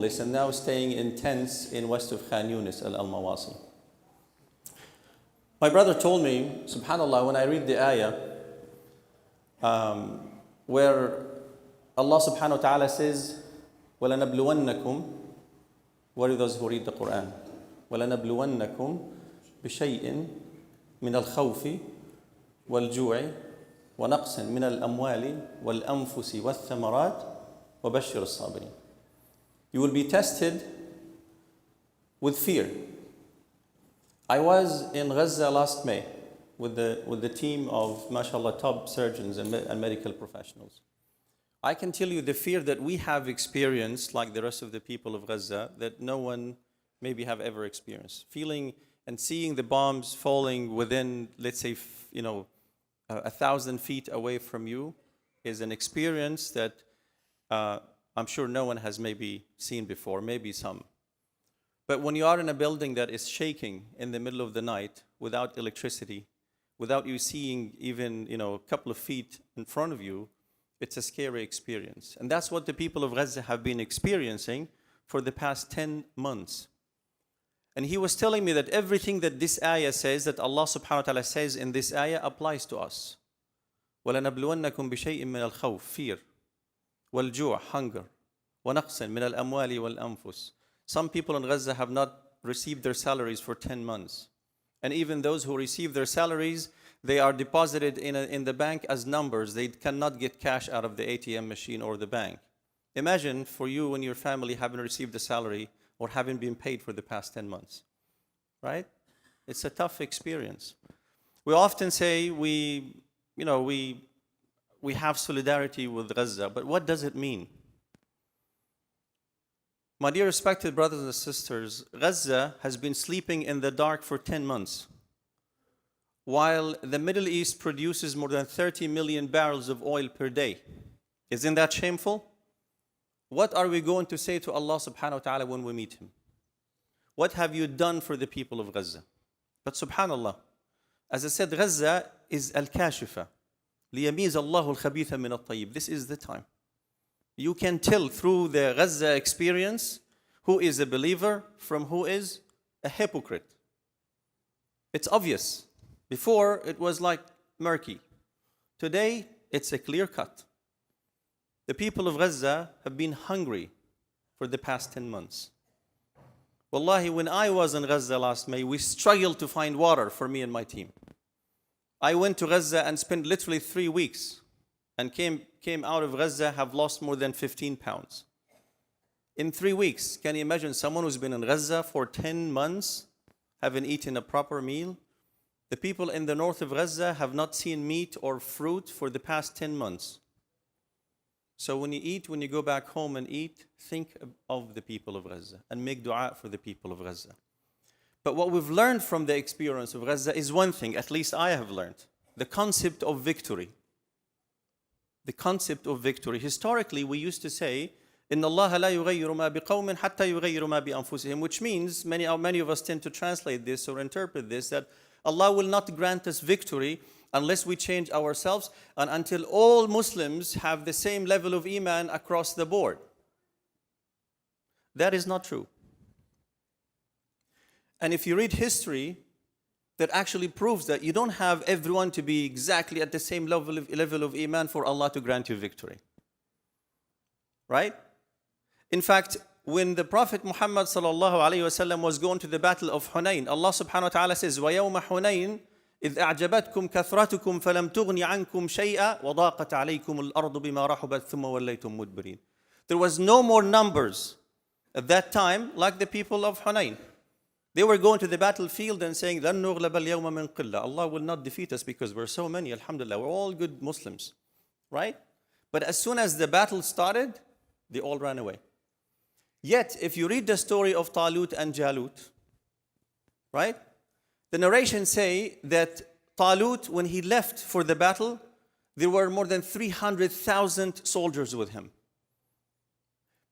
and now staying in tents in west of Khan Yunis, Al-Mawasi. My brother told me, subhanAllah, when I read the ayah, where Allah subhanahu wa ta'ala says, وَلَنَبْلُوَنَّكُمْ, what are those who read the Quran? وَلَنَبْلُوَنَّكُمْ بِشَيْءٍ مِنَ الْخَوْفِ وَالْجُوعِ وَنَقْصٍ مِنَ الْأَمْوَالِ وَالْأَنفُسِ وَالثَّمَرَاتِ وَبَشِّرِ الصَّابِرِينَ. You will be tested with fear. I was in Gaza last May with the team of, mashallah, top surgeons and medical professionals. I can tell you the fear that we have experienced, like the rest of the people of Gaza, that no one maybe have ever experienced. Feeling and seeing the bombs falling within, let's say, 1,000 feet away from you is an experience that I'm sure no one has maybe seen before, maybe some. But when you are in a building that is shaking in the middle of the night without electricity, without you seeing even a couple of feet in front of you, it's a scary experience. And that's what the people of Gaza have been experiencing for the past 10 months. And he was telling me that everything that this ayah says, that Allah subhanahu wa ta'ala says in this ayah, applies to us. وَلَنَبْلُوَنَّكُمْ بِشَيْءٍ مِنَ الْخَوْفِ, fear, وَالْجُوعِ, hunger, وَنَقْصٍ مِنَ الْأَمْوَالِ وَالْأَنفُسِ. Some people in Gaza have not received their salaries for 10 months. And even those who receive their salaries, they are deposited in the bank as numbers. They cannot get cash out of the ATM machine or the bank. Imagine for you and your family having received a salary or having been paid for the past 10 months, right? It's a tough experience. We often say we have solidarity with Gaza, but what does it mean? My dear respected brothers and sisters, Gaza has been sleeping in the dark for 10 months, while the Middle East produces more than 30 million barrels of oil per day. Isn't that shameful? What are we going to say to Allah subhanahu wa ta'ala when we meet Him? What have you done for the people of Gaza? But subhanallah, as I said, Gaza is al-kashifa. لِيَمِيزَ اللَّهُ الْخَبِيثَ مِنَ الطَّيِّبِ. This is the time. You can tell through the Gaza experience who is a believer from who is a hypocrite. It's obvious. Before, it was like murky. Today, it's a clear cut. The people of Gaza have been hungry for the past 10 months. Wallahi, when I was in Gaza last May, we struggled to find water for me and my team. I went to Gaza and spent literally 3 weeks and came out of Gaza, have lost more than 15 pounds. In 3 weeks, can you imagine someone who's been in Gaza for 10 months, haven't eaten a proper meal? The people in the north of Gaza have not seen meat or fruit for the past 10 months. So when you go back home and eat, think of the people of Gaza and make dua for the people of Gaza. But what we've learned from the experience of Gaza is one thing, at least I have learned, the concept of victory. The concept of victory. Historically, we used to say, إِنَّ اللَّهَ لَا يُغَيِّرُ مَا بِقَوْمٍ حَتَّى يُغَيِّرُ مَا بِأَنفُسِهِمْ, which means, many of us tend to translate this or interpret this, that Allah will not grant us victory unless we change ourselves and until all Muslims have the same level of iman across the board. That is not true. And if you read history, that actually proves that you don't have everyone to be exactly at the same level of iman for Allah to grant you victory. Right? In fact, when the Prophet Muhammad sallallahu alaihi wasallam was going to the battle of Hunayn, Allah subhanahu wa ta'ala says, وَيَوْمَ حُنَيْنٍ إِذْ أَعْجَبَتْكُمْ كَثْرَتُكُمْ فَلَمْ تُغْنِ عَنْكُمْ شَيْئًا وَضَاقَتْ عَلَيْكُمُ الْأَرْضُ بِمَا رَحُبَتْ ثُمَّ وَلَّيْتُمْ مُدْبِرِينَ. There was no more numbers at that time like the people of Hunayn. They were going to the battlefield and saying, لَن نُغْلَبَ الْيَوْمَ مِنْ قِلَّةٍ. Allah will not defeat us because we're so many, alhamdulillah. We're all good Muslims, right? But as soon as the battle started, they all ran away. Yet, if you read the story of Talut and Jalut, right? The narrations say that Talut, when he left for the battle, there were more than 300,000 soldiers with him.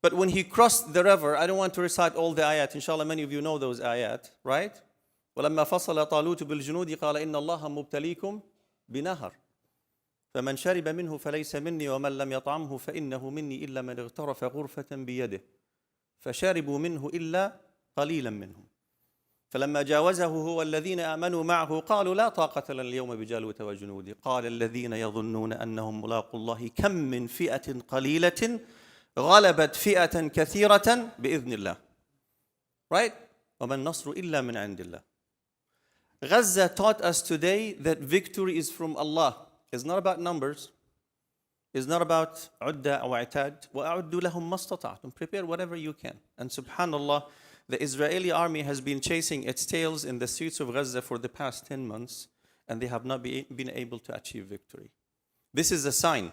But when he crossed the river, I don't want to recite all the ayat, inshallah many of you know those ayat, right? وَلَمَّا فَصَلَ طَالُوتُ بِالْجُنُودِ قَالَ إِنَّ اللَّهَ مُبْتَلِيكُمْ بِنَهَرٍ فَمَنْ شَرِبَ مِنْهُ فَلَيْسَ مِنِّي وَمَنْ لَمْ يَطْعَمْهُ فَإِنَّهُ مِنِّي إِلَّا مَنِ اغْتَرَفَ غُرْفَةً بِيَدِهِ فشربوا منه إلا قليلا منهم فلما جاوزه هو الذين آمنوا معه قالوا لا طاقة لنا اليوم بجالوت وجنوده قال الذين يظنون أنهم ملاقوا الله كم من فئة قليلة غلبت فئة كثيرة بإذن الله. Right? وما النصر إلا من عند الله. Gaza taught us today that victory is from Allah. It's not about numbers. It's not about عدة أو عتاد. وأعدوا لهم ما استطعتم. Prepare whatever you can. And subhanallah, the Israeli army has been chasing its tails in the streets of Gaza for the past 10 months, and they have not been able to achieve victory. This is a sign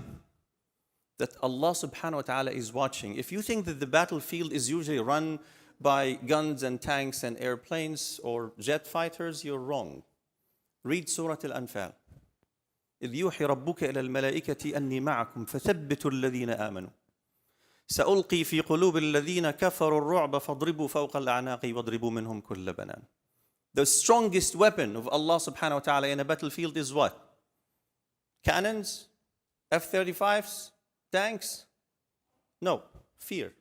that Allah subhanahu wa ta'ala is watching. If you think that the battlefield is usually run by guns and tanks and airplanes or jet fighters, you're wrong. Read Surah Al-Anfal. إذ يوحي ربك إلى الملائكة أني معكم فثبتوا الذين آمنوا سألقي في قلوب الذين كفروا الرعب فاضربوا فوق الأعناق واضربوا منهم كل بنان. The strongest weapon of Allah subhanahu wa ta'ala in a battlefield is what? Cannons? F-35s? Tanks? No, fear.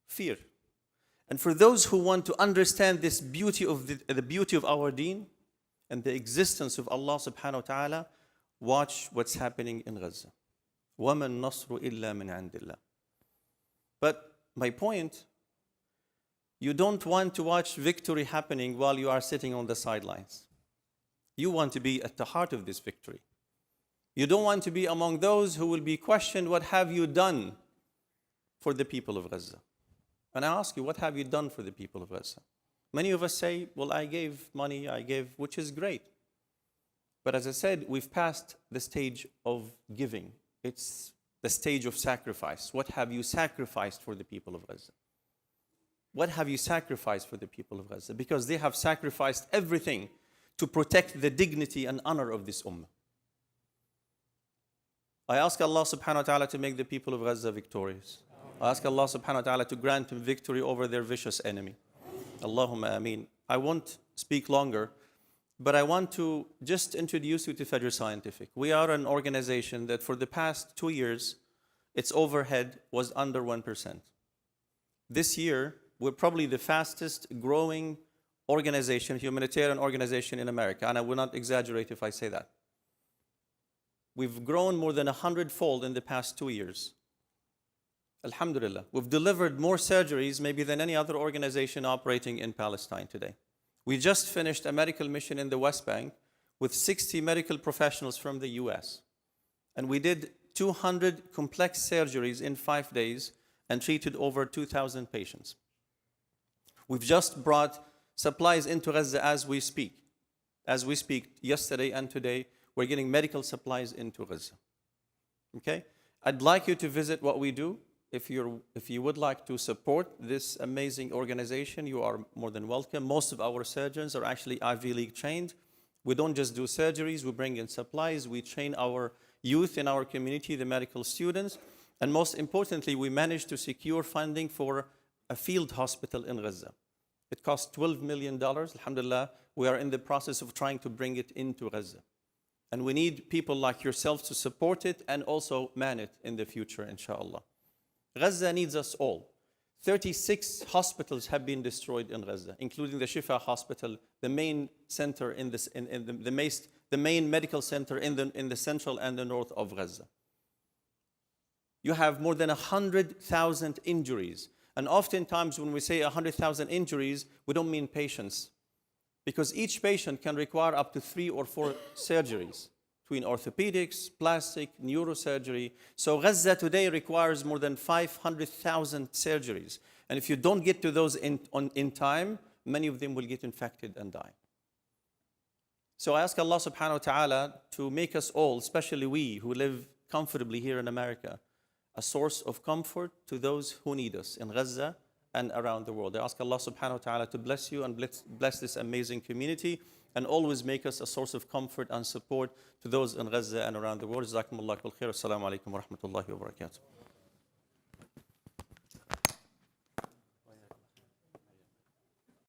Fear. And for those who want to understand this beauty of the beauty of our deen and the existence of Allah subhanahu wa ta'ala, watch what's happening in Gaza. وَمَا النَّصْرُ إِلَّا مِنْ عِنْدِ اللَّهِ. But my point, you don't want to watch victory happening while you are sitting on the sidelines. You want to be at the heart of this victory. You don't want to be among those who will be questioned, what have you done for the people of Gaza? And I ask you, what have you done for the people of Gaza? Many of us say, well, I gave money, which is great. But as I said, we've passed the stage of giving. It's the stage of sacrifice. What have you sacrificed for the people of Gaza? What have you sacrificed for the people of Gaza? Because they have sacrificed everything to protect the dignity and honor of this ummah. I ask Allah subhanahu wa ta'ala to make the people of Gaza victorious. I ask Allah subhanahu wa ta'ala to grant them victory over their vicious enemy. Allahumma ameen. I won't speak longer, but I want to just introduce you to FAJR Scientific. We are an organization that for the past 2 years, its overhead was under 1%. This year, we're probably the fastest growing organization, humanitarian organization in America, and I will not exaggerate if I say that. We've grown more than 100-fold in the past 2 years. Alhamdulillah. We've delivered more surgeries maybe than any other organization operating in Palestine today. We just finished a medical mission in the West Bank with 60 medical professionals from the US. And we did 200 complex surgeries in 5 days and treated over 2,000 patients. We've just brought supplies into Gaza as we speak. As we speak, yesterday and today, we're getting medical supplies into Gaza. Okay? I'd like you to visit what we do. If you would like to support this amazing organization, you are more than welcome. Most of our surgeons are actually Ivy League trained. We don't just do surgeries, we bring in supplies, we train our youth in our community, the medical students, and most importantly, we managed to secure funding for a field hospital in Gaza. It cost $12 million. Alhamdulillah, we are in the process of trying to bring it into Gaza. And we need people like yourselves to support it and also man it in the future, inshallah. Gaza needs us all. 36 hospitals have been destroyed in Gaza, including the Shifa hospital, the main center the main medical center in the central and the north of Gaza. You have more than 100,000 injuries. And oftentimes when we say 100,000 injuries, we don't mean patients. Because each patient can require up to 3 or 4 surgeries between orthopedics, plastic, neurosurgery. So Gaza today requires more than 500,000 surgeries. And if you don't get to those in time, many of them will get infected and die. So I ask Allah subhanahu wa ta'ala to make us all, especially we who live comfortably here in America, a source of comfort to those who need us in Gaza and around the world. I ask Allah subhanahu wa ta'ala to bless you and bless this amazing community and always make us a source of comfort and support to those in Gaza and around the world. Jazakumullah khair. Assalamu alaikum wa rahmatullahi wa barakatuh.